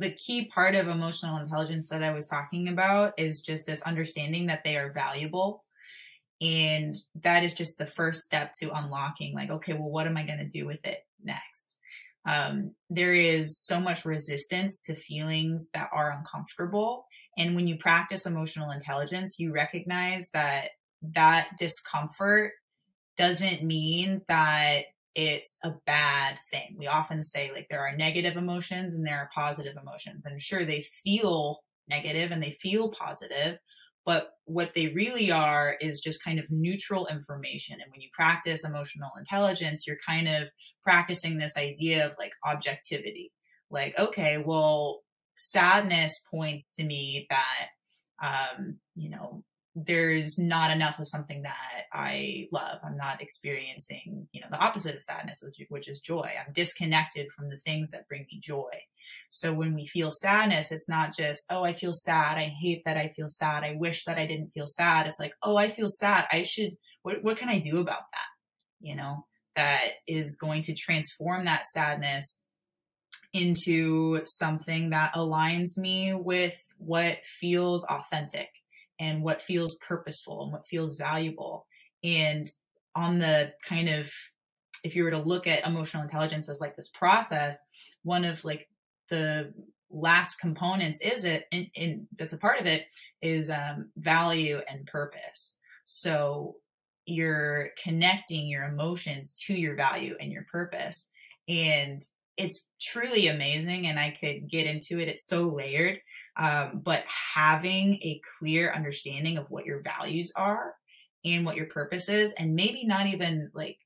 the key part of emotional intelligence that I was talking about is just this understanding that they are valuable. And that is just the first step to unlocking, like, okay, well, what am I going to do with it next? There is so much resistance to feelings that are uncomfortable. And when you practice emotional intelligence, you recognize that that discomfort doesn't mean that it's a bad thing. We often say, like, there are negative emotions and there are positive emotions. And sure, they feel negative and they feel positive, but what they really are is just kind of neutral information. And when you practice emotional intelligence, you're kind of practicing this idea of like objectivity. Like, okay, well, sadness points to me that, there's not enough of something that I love. I'm not experiencing, the opposite of sadness, which is joy. I'm disconnected from the things that bring me joy. So when we feel sadness, it's not just, oh, I feel sad. I hate that I feel sad. I wish that I didn't feel sad. It's like, oh, I feel sad. What can I do about that? That is going to transform that sadness into something that aligns me with what feels authentic and what feels purposeful and what feels valuable. And on the kind of, if you were to look at emotional intelligence as like this process, one of like the last components is that's a part of it is value and purpose. So you're connecting your emotions to your value and your purpose. And it's truly amazing. And I could get into it. It's so layered. But having a clear understanding of what your values are and what your purpose is, and maybe not even like,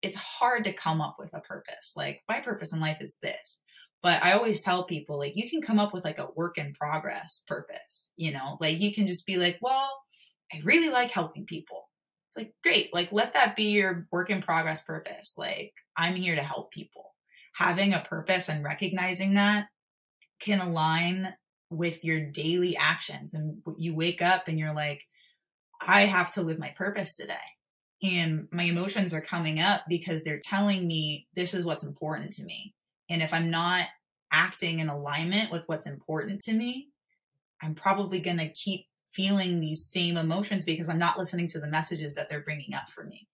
it's hard to come up with a purpose. Like, my purpose in life is this. But I always tell people, like, you can come up with like a work in progress purpose, like you can just be like, well, I really like helping people. It's like, great. Like, let that be your work in progress purpose. Like, I'm here to help people. Having a purpose and recognizing that can align with your daily actions. And you wake up and you're like, I have to live my purpose today. And my emotions are coming up because they're telling me this is what's important to me. And if I'm not acting in alignment with what's important to me, I'm probably going to keep feeling these same emotions because I'm not listening to the messages that they're bringing up for me.